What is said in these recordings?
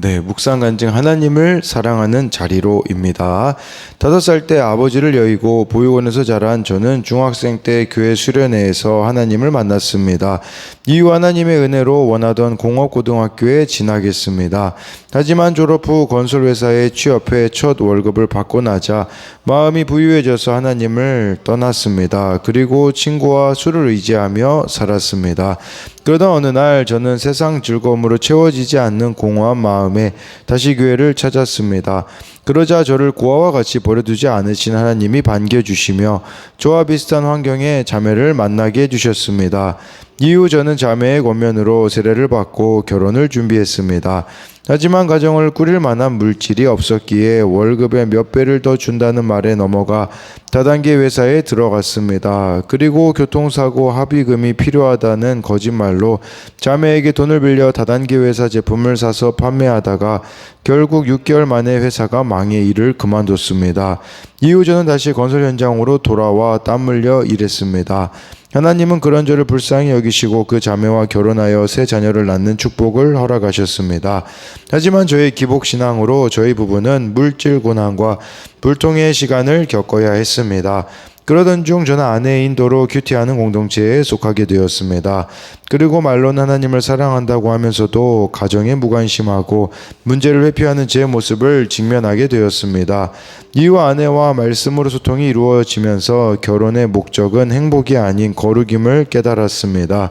네, 묵상 간증 하나님을 사랑하는 자리로입니다. 5살 때 아버지를 여의고 보육원에서 자란 저는 중학생 때 교회 수련회에서 하나님을 만났습니다. 이후 하나님의 은혜로 원하던 공업고등학교에 진학했습니다. 하지만 졸업 후 건설회사에 취업해 첫 월급을 받고 나자 마음이 부유해져서 하나님을 떠났습니다. 그리고 친구와 술을 의지하며 살았습니다. 그러던 어느 날 저는 세상 즐거움으로 채워지지 않는 공허한 마음에 다시 교회를 찾았습니다. 그러자 저를 고아와 같이 버려두지 않으신 하나님이 반겨주시며 저와 비슷한 환경의 자매를 만나게 해주셨습니다. 이후 저는 자매의 권면으로 세례를 받고 결혼을 준비했습니다. 하지만 가정을 꾸릴 만한 물질이 없었기에 월급의 몇 배를 더 준다는 말에 넘어가 다단계 회사에 들어갔습니다. 그리고 교통사고 합의금이 필요하다는 거짓말로 자매에게 돈을 빌려 다단계 회사 제품을 사서 판매하다가 결국 6개월 만에 회사가 망해 일을 그만뒀습니다. 이후 저는 다시 건설 현장으로 돌아와 땀 흘려 일했습니다. 하나님은 그런 저를 불쌍히 여기시고 그 자매와 결혼하여 새 자녀를 낳는 축복을 허락하셨습니다. 하지만 저의 기복신앙으로 저희 부부는 물질 고난과 불통의 시간을 겪어야 했습니다. 그러던 중 저는 아내의 인도로 큐티하는 공동체에 속하게 되었습니다. 그리고 말로는 하나님을 사랑한다고 하면서도 가정에 무관심하고 문제를 회피하는 제 모습을 직면하게 되었습니다. 이후 아내와 말씀으로 소통이 이루어지면서 결혼의 목적은 행복이 아닌 거룩임을 깨달았습니다.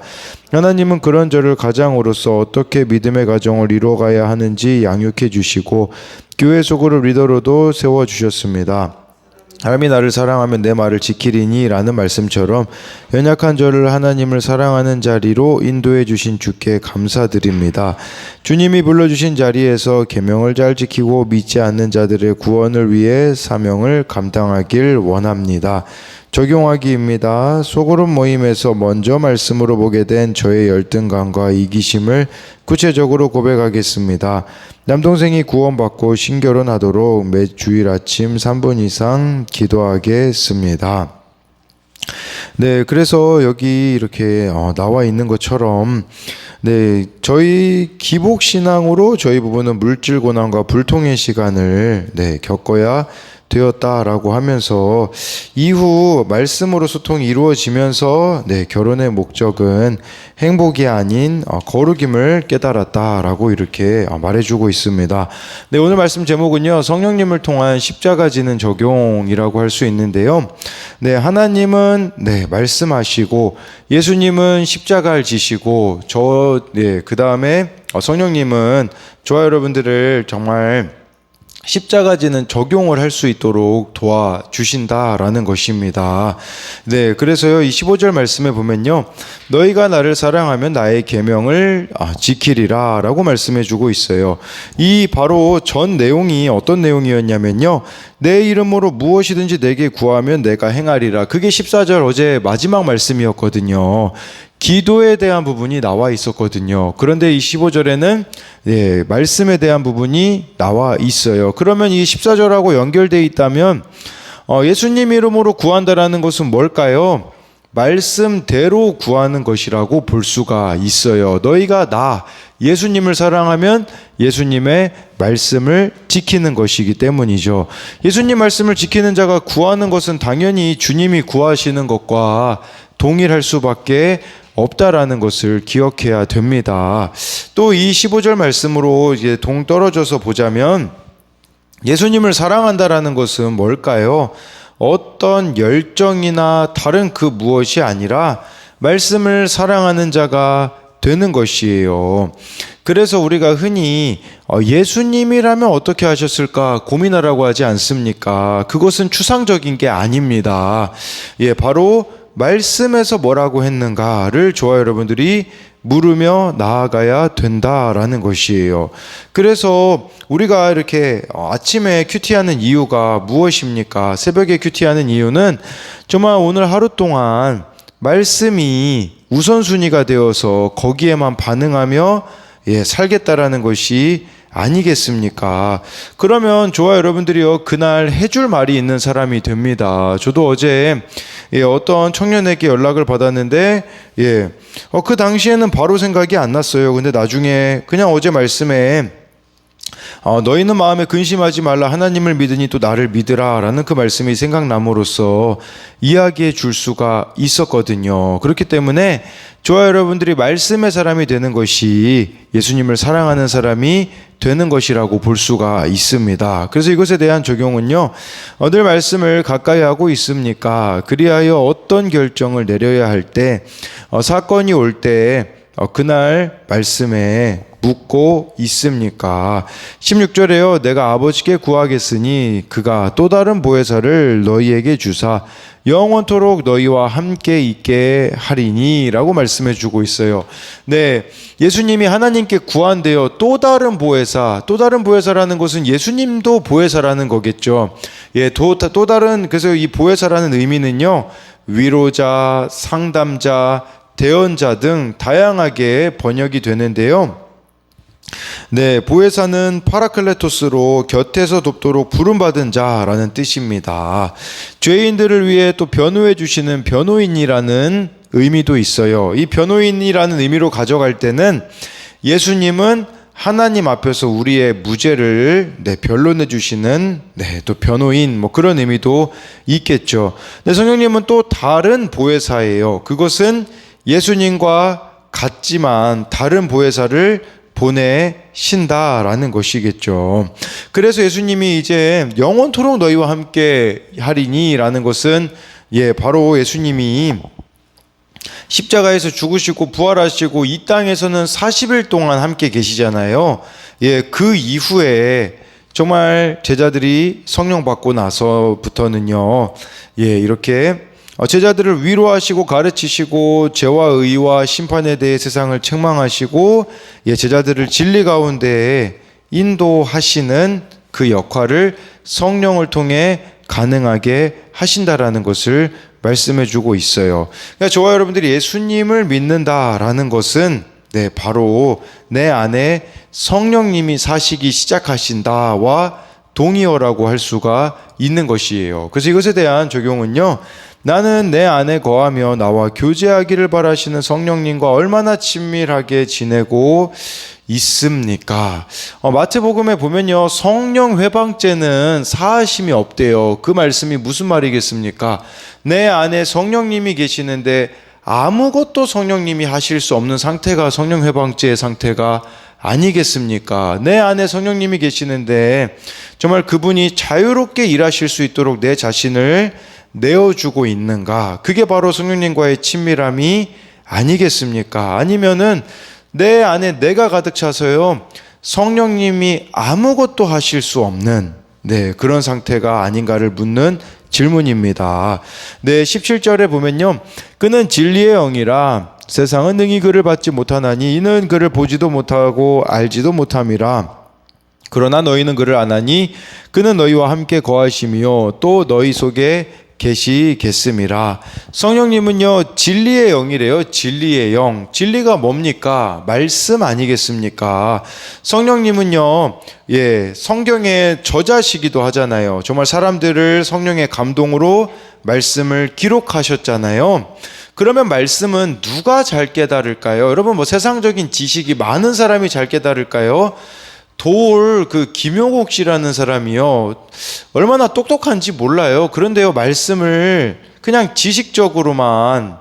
하나님은 그런 저를 가장으로서 어떻게 믿음의 가정을 이루어가야 하는지 양육해 주시고 교회 속으로 리더로도 세워주셨습니다. 사람이 나를 사랑하면 내 말을 지키리니 라는 말씀처럼 연약한 저를 하나님을 사랑하는 자리로 인도해 주신 주께 감사드립니다. 주님이 불러주신 자리에서 계명을 잘 지키고 믿지 않는 자들의 구원을 위해 사명을 감당하길 원합니다. 적용하기입니다. 소그룹 모임에서 먼저 말씀으로 보게 된 저의 열등감과 이기심을 구체적으로 고백하겠습니다. 남동생이 구원받고 신결혼하도록 매 주일 아침 3분 이상 기도하겠습니다. 네, 그래서 여기 이렇게 나와 있는 것처럼 저희 기복신앙으로 저희 부부는 물질 고난과 불통의 시간을 겪어야 되었다라고 하면서 이후 말씀으로 소통이 이루어지면서 결혼의 목적은 행복이 아닌 거룩임을 깨달았다라고 이렇게 말해주고 있습니다. 오늘 말씀 제목은요, 성령님을 통한 십자가 지는 적용이라고 할 수 있는데요. 하나님은 말씀하시고 예수님은 십자가를 지시고 그 다음에 성령님은 저와 여러분들을 정말 십자가 지는 적용을 할 수 있도록 도와주신다라는 것입니다. 그래서요, 이 15절 말씀에 보면요, 너희가 나를 사랑하면 나의 계명을 지키리라 라고 말씀해 주고 있어요. 이 바로 전 내용이 어떤 내용이었냐면요, 내 이름으로 무엇이든지 내게 구하면 내가 행하리라. 그게 14절 어제 마지막 말씀이었거든요. 기도에 대한 부분이 나와 있었거든요. 그런데 이 15절에는 말씀에 대한 부분이 나와 있어요. 그러면 이 14절하고 연결되어 있다면 예수님 이름으로 구한다라는 것은 뭘까요? 말씀대로 구하는 것이라고 볼 수가 있어요. 너희가 예수님을 사랑하면 예수님의 말씀을 지키는 것이기 때문이죠. 예수님 말씀을 지키는 자가 구하는 것은 당연히 주님이 구하시는 것과 동일할 수밖에 없다라는 것을 기억해야 됩니다. 또 이 15절 말씀으로 이제 동떨어져서 보자면 예수님을 사랑한다라는 것은 뭘까요? 어떤 열정이나 다른 그 무엇이 아니라 말씀을 사랑하는 자가 되는 것이에요. 그래서 우리가 흔히 예수님이라면 어떻게 하셨을까 고민하라고 하지 않습니까? 그것은 추상적인 게 아닙니다. 바로 말씀에서 뭐라고 했는가를 저와 여러분들이 물으며 나아가야 된다라는 것이에요. 그래서 우리가 이렇게 아침에 큐티하는 이유가 무엇입니까? 새벽에 큐티하는 이유는 정말 오늘 하루 동안 말씀이 우선순위가 되어서 거기에만 반응하며 살겠다라는 것이 아니겠습니까? 그러면 저와 여러분들이요, 그날 해줄 말이 있는 사람이 됩니다. 저도 어제 어떤 청년에게 연락을 받았는데 그 당시에는 바로 생각이 안 났어요. 근데 나중에 그냥 어제 말씀에 너희는 마음에 근심하지 말라. 하나님을 믿으니 또 나를 믿으라. 라는 그 말씀이 생각남으로써 이야기해 줄 수가 있었거든요. 그렇기 때문에 저와 여러분들이 말씀의 사람이 되는 것이 예수님을 사랑하는 사람이 되는 것이라고 볼 수가 있습니다. 그래서 이것에 대한 적용은요, 늘 말씀을 가까이 하고 있습니까? 그리하여 어떤 결정을 내려야 할 때, 사건이 올 때, 그날 말씀에 묻고 있습니까? 16절에요. 내가 아버지께 구하겠으니 그가 또 다른 보혜사를 너희에게 주사 영원토록 너희와 함께 있게 하리니 라고 말씀해 주고 있어요. 네, 예수님이 하나님께 구한대요. 또 다른 보혜사, 또 다른 보혜사라는 것은 예수님도 보혜사라는 거겠죠. 예, 또 다른, 그래서 이 보혜사라는 의미는요, 위로자, 상담자, 대언자 등 다양하게 번역이 되는데요. 네, 보혜사는 파라클레토스로 곁에서 돕도록 부름받은 자라는 뜻입니다. 죄인들을 위해 또 변호해 주시는 변호인이라는 의미도 있어요. 이 변호인이라는 의미로 가져갈 때는 예수님은 하나님 앞에서 우리의 무죄를 변론해 주시는 또 변호인 그런 의미도 있겠죠. 근데 성령님은 또 다른 보혜사예요. 그것은 예수님과 같지만 다른 보혜사를 보내신다라는 것이겠죠. 그래서 예수님이 이제 영원토록 너희와 함께 하리니라는 것은 바로 예수님이 십자가에서 죽으시고 부활하시고 이 땅에서는 40일 동안 함께 계시잖아요. 그 이후에 정말 제자들이 성령 받고 나서부터는요, 이렇게 제자들을 위로하시고 가르치시고 죄와 의와 심판에 대해 세상을 책망하시고 제자들을 진리 가운데 인도하시는 그 역할을 성령을 통해 가능하게 하신다라는 것을 말씀해 주고 있어요. 그러니까 저와 여러분들이 예수님을 믿는다라는 것은 바로 내 안에 성령님이 사시기 시작하신다와 동의어라고 할 수가 있는 것이에요. 그래서 이것에 대한 적용은요, 나는 내 안에 거하며 나와 교제하기를 바라시는 성령님과 얼마나 친밀하게 지내고 있습니까? 마태복음에 보면요, 성령 회방죄는 사하심이 없대요. 그 말씀이 무슨 말이겠습니까? 내 안에 성령님이 계시는데 아무것도 성령님이 하실 수 없는 상태가 성령 회방죄의 상태가 아니겠습니까? 내 안에 성령님이 계시는데 정말 그분이 자유롭게 일하실 수 있도록 내 자신을 내어주고 있는가? 그게 바로 성령님과의 친밀함이 아니겠습니까? 아니면은 내 안에 내가 가득 차서요, 성령님이 아무것도 하실 수 없는 그런 상태가 아닌가를 묻는 질문입니다. 17절에 보면요, 그는 진리의 영이라 세상은 능히 그를 받지 못하나니 이는 그를 보지도 못하고 알지도 못함이라. 그러나 너희는 그를 아나니 그는 너희와 함께 거하시며 또 너희 속에 계시겠음이라. 성령님은요, 진리의 영이래요. 진리의 영. 진리가 뭡니까? 말씀 아니겠습니까? 성령님은요, 성경의 저자시기도 하잖아요. 정말 사람들을 성령의 감동으로 말씀을 기록하셨잖아요. 그러면 말씀은 누가 잘 깨달을까요? 여러분, 세상적인 지식이 많은 사람이 잘 깨달을까요? 그 김용옥 씨라는 사람이요, 얼마나 똑똑한지 몰라요. 그런데요, 말씀을 그냥 지식적으로만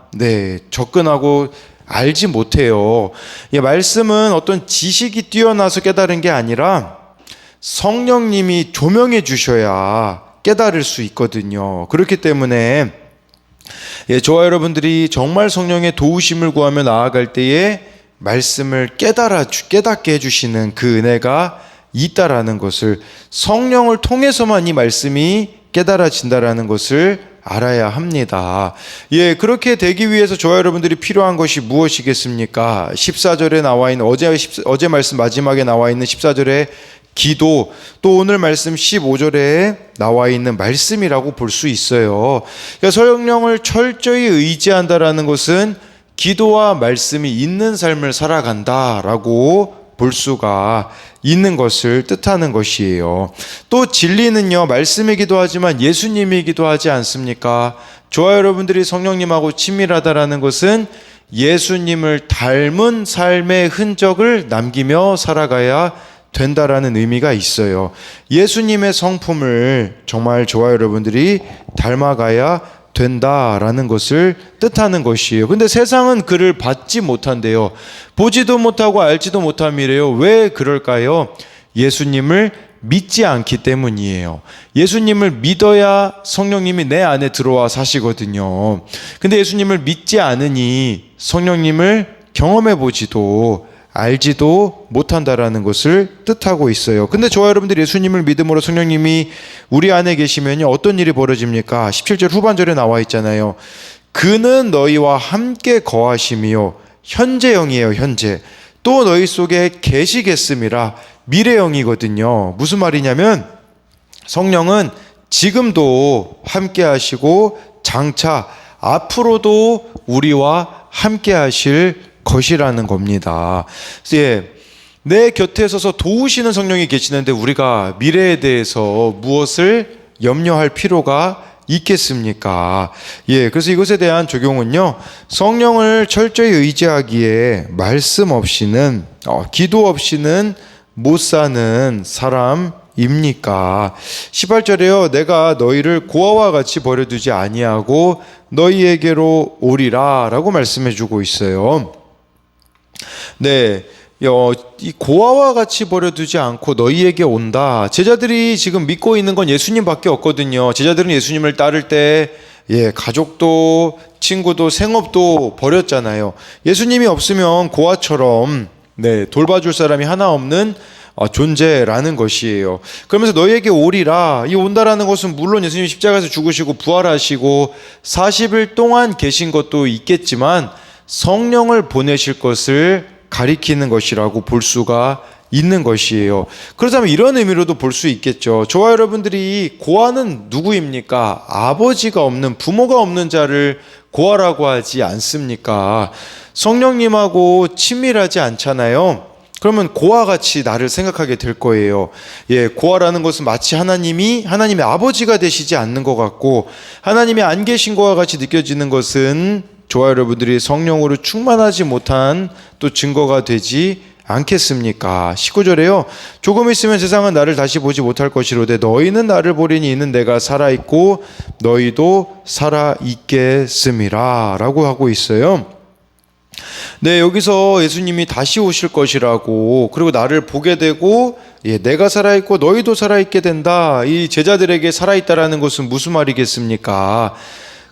접근하고 알지 못해요. 말씀은 어떤 지식이 뛰어나서 깨달은 게 아니라 성령님이 조명해 주셔야 깨달을 수 있거든요. 그렇기 때문에 저와 여러분들이 정말 성령의 도우심을 구하며 나아갈 때에 말씀을 깨닫게 해주시는 그 은혜가 있다라는 것을, 성령을 통해서만 이 말씀이 깨달아진다라는 것을 알아야 합니다. 그렇게 되기 위해서 저와 여러분들이 필요한 것이 무엇이겠습니까? 14절에 나와 있는, 어제 말씀 마지막에 나와 있는 14절에 기도, 또 오늘 말씀 15절에 나와 있는 말씀이라고 볼 수 있어요. 그러니까 성령을 철저히 의지한다라는 것은 기도와 말씀이 있는 삶을 살아간다라고 볼 수가 있는 것을 뜻하는 것이에요. 또 진리는요, 말씀이기도 하지만 예수님이기도 하지 않습니까? 저와 여러분들이 성령님하고 친밀하다라는 것은 예수님을 닮은 삶의 흔적을 남기며 살아가야 된다라는 의미가 있어요. 예수님의 성품을 정말 저와 여러분들이 닮아가야 된다라는 것을 뜻하는 것이에요. 근데 세상은 그를 받지 못한대요. 보지도 못하고 알지도 못함이래요. 왜 그럴까요? 예수님을 믿지 않기 때문이에요. 예수님을 믿어야 성령님이 내 안에 들어와 사시거든요. 근데 예수님을 믿지 않으니 성령님을 경험해 보지도 알지도 못한다라는 것을 뜻하고 있어요. 근데 저와 여러분들이 예수님을 믿음으로 성령님이 우리 안에 계시면 어떤 일이 벌어집니까? 17절 후반절에 나와 있잖아요. 그는 너희와 함께 거하심이요. 현재형이에요. 현재. 또 너희 속에 계시겠음이라. 미래형이거든요. 무슨 말이냐면 성령은 지금도 함께 하시고 장차 앞으로도 우리와 함께 하실 것이라는 겁니다. 내 곁에 서서 도우시는 성령이 계시는데 우리가 미래에 대해서 무엇을 염려할 필요가 있겠습니까? 그래서 이것에 대한 적용은요, 성령을 철저히 의지하기에 말씀 없이는, 기도 없이는 못 사는 사람입니까? 18절에요. 내가 너희를 고아와 같이 버려두지 아니하고 너희에게로 오리라 라고 말씀해 주고 있어요. 이 고아와 같이 버려두지 않고 너희에게 온다. 제자들이 지금 믿고 있는 건 예수님밖에 없거든요. 제자들은 예수님을 따를 때 가족도 친구도 생업도 버렸잖아요. 예수님이 없으면 고아처럼 돌봐줄 사람이 하나 없는 존재라는 것이에요. 그러면서 너희에게 오리라. 이 온다라는 것은 물론 예수님이 십자가에서 죽으시고 부활하시고 40일 동안 계신 것도 있겠지만 성령을 보내실 것을 가리키는 것이라고 볼 수가 있는 것이에요. 그렇다면 이런 의미로도 볼 수 있겠죠. 저와 여러분들이 고아는 누구입니까? 아버지가 없는, 부모가 없는 자를 고아라고 하지 않습니까? 성령님하고 친밀하지 않잖아요. 그러면 고아같이 나를 생각하게 될 거예요. 고아라는 것은 마치 하나님의 아버지가 되시지 않는 것 같고, 하나님이 안 계신 것과 같이 느껴지는 것은 저와 여러분들이 성령으로 충만하지 못한 또 증거가 되지 않겠습니까? 19절에요. 조금 있으면 세상은 나를 다시 보지 못할 것이로되 너희는 나를 보리니 이는 내가 살아있고 너희도 살아있겠음이라 라고 하고 있어요. 여기서 예수님이 다시 오실 것이라고, 그리고 나를 보게 되고 내가 살아있고 너희도 살아있게 된다. 이 제자들에게 살아있다라는 것은 무슨 말이겠습니까?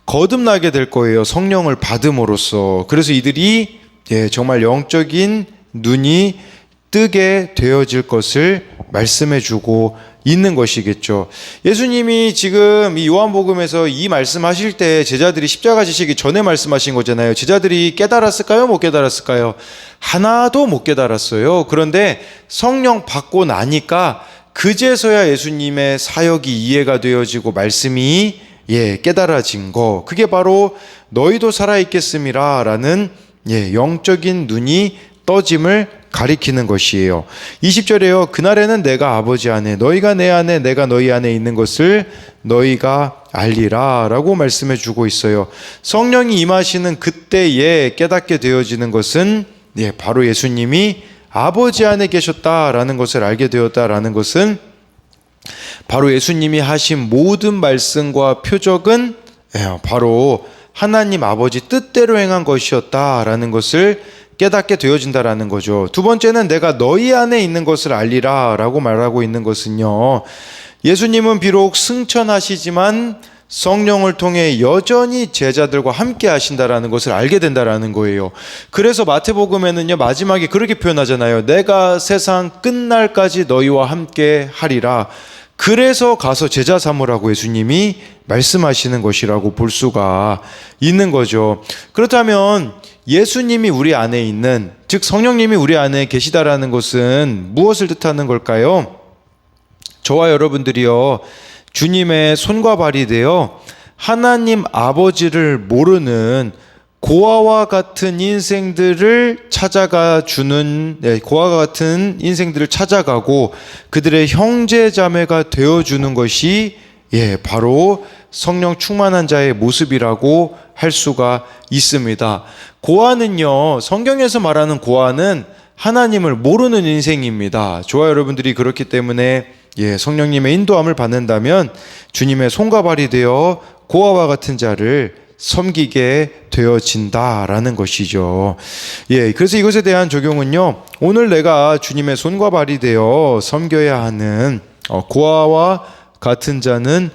거듭나게 될 거예요. 성령을 받음으로써. 그래서 이들이 정말 영적인 눈이 뜨게 되어질 것을 말씀해 주고 있는 것이겠죠. 예수님이 지금 이 요한복음에서 이 말씀하실 때 제자들이 십자가 지시기 전에 말씀하신 거잖아요. 제자들이 깨달았을까요? 못 깨달았을까요? 하나도 못 깨달았어요. 그런데 성령 받고 나니까 그제서야 예수님의 사역이 이해가 되어지고 말씀이 깨달아진 거. 그게 바로 너희도 살아있겠음이라 라는 영적인 눈이 떠짐을 가리키는 것이에요. 20절에요. 그날에는 내가 아버지 안에, 너희가 내 안에, 내가 너희 안에 있는 것을 너희가 알리라 라고 말씀해 주고 있어요. 성령이 임하시는 그때에 깨닫게 되어지는 것은 바로 예수님이 아버지 안에 계셨다라는 것을 알게 되었다라는 것은 바로 예수님이 하신 모든 말씀과 표적은 바로 하나님 아버지 뜻대로 행한 것이었다라는 것을 깨닫게 되어진다라는 거죠. 두 번째는 내가 너희 안에 있는 것을 알리라 라고 말하고 있는 것은요, 예수님은 비록 승천하시지만 성령을 통해 여전히 제자들과 함께 하신다라는 것을 알게 된다라는 거예요. 그래서 마태복음에는요, 마지막에 그렇게 표현하잖아요. 내가 세상 끝날까지 너희와 함께 하리라. 그래서 가서 제자 삼으라고 예수님이 말씀하시는 것이라고 볼 수가 있는 거죠. 그렇다면 예수님이 우리 안에 있는, 즉 성령님이 우리 안에 계시다라는 것은 무엇을 뜻하는 걸까요? 저와 여러분들이요, 주님의 손과 발이 되어 하나님 아버지를 모르는 고아와 같은 인생들을 찾아가 주는, 고아와 같은 인생들을 찾아가고 그들의 형제 자매가 되어주는 것이 바로 성령 충만한 자의 모습이라고 할 수가 있습니다. 고아는요, 성경에서 말하는 고아는 하나님을 모르는 인생입니다. 좋아요, 여러분들이. 그렇기 때문에 성령님의 인도함을 받는다면 주님의 손과 발이 되어 고아와 같은 자를 섬기게 되어진다라는 것이죠. 그래서 이것에 대한 적용은요, 오늘 내가 주님의 손과 발이 되어 섬겨야 하는 고아와 같은 자는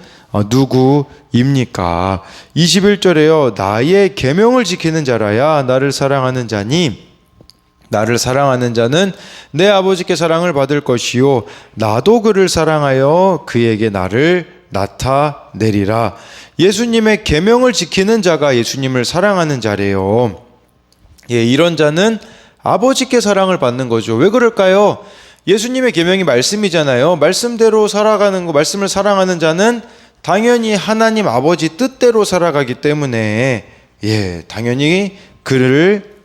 누구입니까? 21절에요. 나의 계명을 지키는 자라야 나를 사랑하는 자니 나를 사랑하는 자는 내 아버지께 사랑을 받을 것이요 나도 그를 사랑하여 그에게 나를 나타내리라. 예수님의 계명을 지키는 자가 예수님을 사랑하는 자래요. 이런 자는 아버지께 사랑을 받는 거죠. 왜 그럴까요? 예수님의 계명이 말씀이잖아요. 말씀대로 살아가는 거, 말씀을 사랑하는 자는 당연히 하나님 아버지 뜻대로 살아가기 때문에 당연히 그를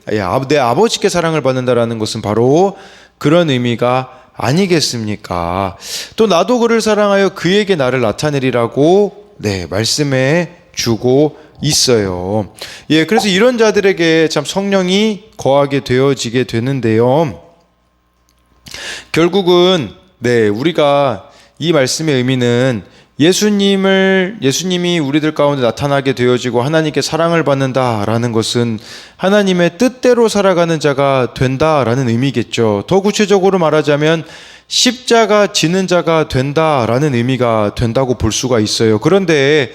내 아버지께 사랑을 받는다라는 것은 바로 그런 의미가 아니겠습니까? 또 나도 그를 사랑하여 그에게 나를 나타내리라고 말씀해 주고 있어요. 그래서 이런 자들에게 참 성령이 거하게 되어지게 되는데요. 결국은 우리가 이 말씀의 의미는 예수님이 우리들 가운데 나타나게 되어지고 하나님께 사랑을 받는다라는 것은 하나님의 뜻대로 살아가는 자가 된다라는 의미겠죠. 더 구체적으로 말하자면 십자가 지는 자가 된다라는 의미가 된다고 볼 수가 있어요. 그런데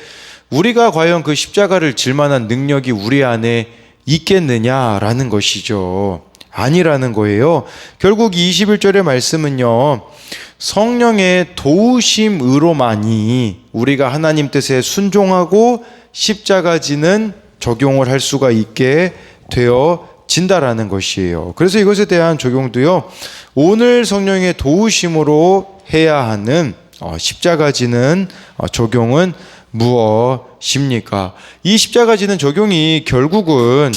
우리가 과연 그 십자가를 질 만한 능력이 우리 안에 있겠느냐라는 것이죠. 아니라는 거예요. 결국 21절의 말씀은요, 성령의 도우심으로만이 우리가 하나님 뜻에 순종하고 십자가 지는 적용을 할 수가 있게 되어진다라는 것이에요. 그래서 이것에 대한 적용도요, 오늘 성령의 도우심으로 해야 하는 십자가 지는 적용은 무엇입니까? 이 십자가 지는 적용이 결국은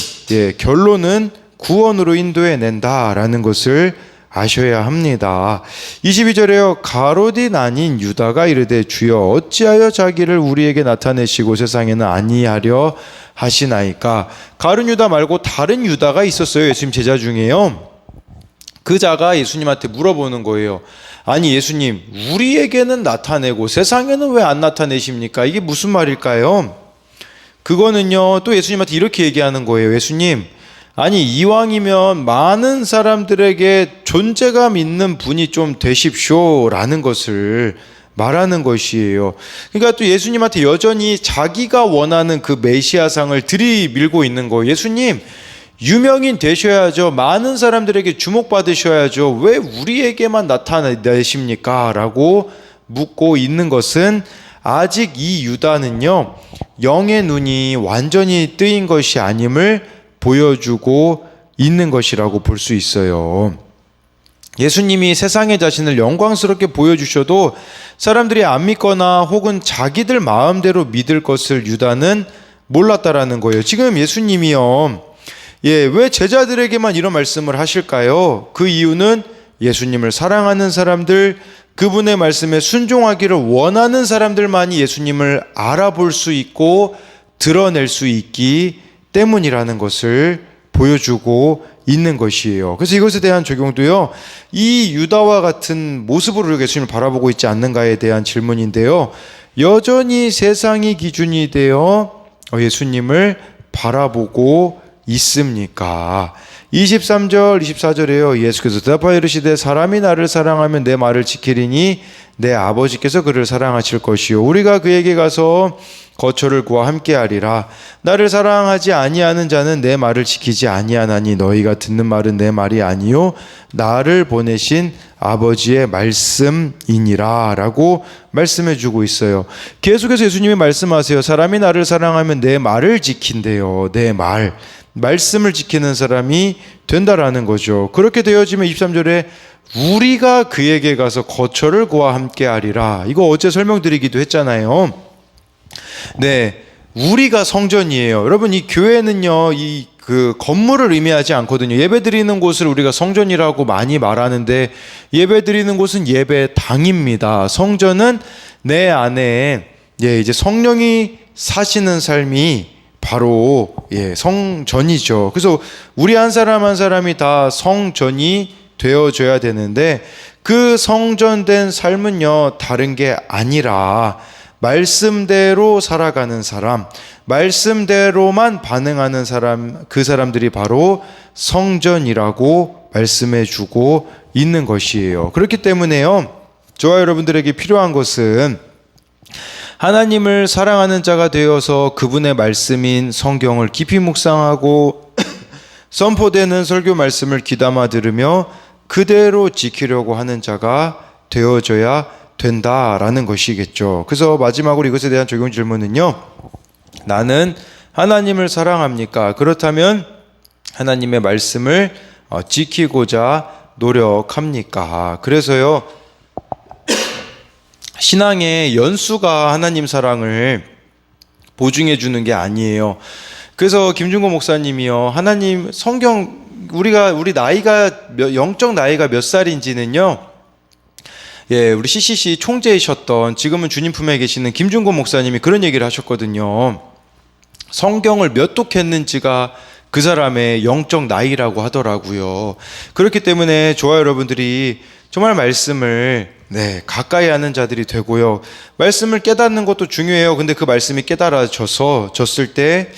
결론은 구원으로 인도해낸다라는 것을 아셔야 합니다. 22절에요. 가롯이 아닌 유다가 이르되 주여 어찌하여 자기를 우리에게 나타내시고 세상에는 아니하려 하시나이까. 가룟 유다 말고 다른 유다가 있었어요. 예수님 제자 중에요. 그 자가 예수님한테 물어보는 거예요. 아니 예수님, 우리에게는 나타내고 세상에는 왜 안 나타내십니까? 이게 무슨 말일까요? 그거는요, 또 예수님한테 이렇게 얘기하는 거예요. 예수님, 아니 이왕이면 많은 사람들에게 존재감 있는 분이 좀 되십시오라는 것을 말하는 것이에요. 그러니까 또 예수님한테 여전히 자기가 원하는 그 메시아상을 들이밀고 있는 거예요. 예수님, 유명인 되셔야죠. 많은 사람들에게 주목받으셔야죠. 왜 우리에게만 나타내십니까? 라고 묻고 있는 것은 아직 이 유다는요, 영의 눈이 완전히 뜨인 것이 아님을 보여주고 있는 것이라고 볼 수 있어요. 예수님이 세상의 자신을 영광스럽게 보여주셔도 사람들이 안 믿거나 혹은 자기들 마음대로 믿을 것을 유다는 몰랐다라는 거예요. 지금 예수님이요, 왜 제자들에게만 이런 말씀을 하실까요? 그 이유는 예수님을 사랑하는 사람들, 그분의 말씀에 순종하기를 원하는 사람들만이 예수님을 알아볼 수 있고 드러낼 수 있기 때문이라는 것을 보여주고 있는 것이에요. 그래서 이것에 대한 적용도요, 이 유다와 같은 모습으로 예수님을 바라보고 있지 않는가에 대한 질문인데요, 여전히 세상이 기준이 되어 예수님을 바라보고 있습니까? 23절 24절에요. 예수께서 대답하여 이르시되 사람이 나를 사랑하면 내 말을 지키리니 내 아버지께서 그를 사랑하실 것이요 우리가 그에게 가서 거처를 구하 함께하리라. 나를 사랑하지 아니하는 자는 내 말을 지키지 아니하나니 너희가 듣는 말은 내 말이 아니요 나를 보내신 아버지의 말씀이니라 라고 말씀해 주고 있어요. 계속해서 예수님이 말씀하세요. 사람이 나를 사랑하면 내 말을 지킨대요. 내 말씀을 지키는 사람이 된다라는 거죠. 그렇게 되어지면 23절에 우리가 그에게 가서 거처를 구하 함께하리라. 이거 어제 설명드리기도 했잖아요. 우리가 성전이에요. 여러분, 이 교회는요, 그 건물을 의미하지 않거든요. 예배드리는 곳을 우리가 성전이라고 많이 말하는데 예배드리는 곳은 예배당입니다. 성전은 내 안에 이제 성령이 사시는 삶이 바로 성전이죠. 그래서 우리 한 사람 한 사람이 다 성전이 되어줘야 되는데 그 성전된 삶은요 다른 게 아니라 말씀대로 살아가는 사람, 말씀대로만 반응하는 사람, 그 사람들이 바로 성전이라고 말씀해주고 있는 것이에요. 그렇기 때문에요, 저와 여러분들에게 필요한 것은 하나님을 사랑하는 자가 되어서 그분의 말씀인 성경을 깊이 묵상하고 선포되는 설교 말씀을 귀담아 들으며 그대로 지키려고 하는 자가 되어져야 된다라는 것이겠죠. 그래서 마지막으로 이것에 대한 적용 질문은요, 나는 하나님을 사랑합니까? 그렇다면 하나님의 말씀을 지키고자 노력합니까? 그래서요, 신앙의 연수가 하나님 사랑을 보증해 주는 게 아니에요. 그래서 김준고 목사님이요, 하나님 성경 우리 나이가 영적 나이가 몇 살인지는요, 우리 CCC 총재이셨던 지금은 주님 품에 계시는 김준고 목사님이 그런 얘기를 하셨거든요. 성경을 몇 독했는지가 그 사람의 영적 나이라고 하더라고요. 그렇기 때문에 저와 여러분들이 정말 말씀을 가까이 하는 자들이 되고요. 말씀을 깨닫는 것도 중요해요. 근데 그 말씀이 깨달아졌을 때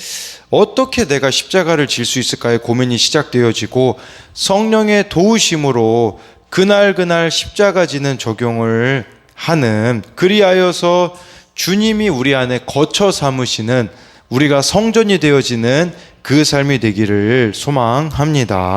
어떻게 내가 십자가를 질 수 있을까의 고민이 시작되어지고 성령의 도우심으로 그날 십자가 지는 적용을 하는, 그리하여서 주님이 우리 안에 거처 삼으시는 우리가 성전이 되어지는 그 삶이 되기를 소망합니다.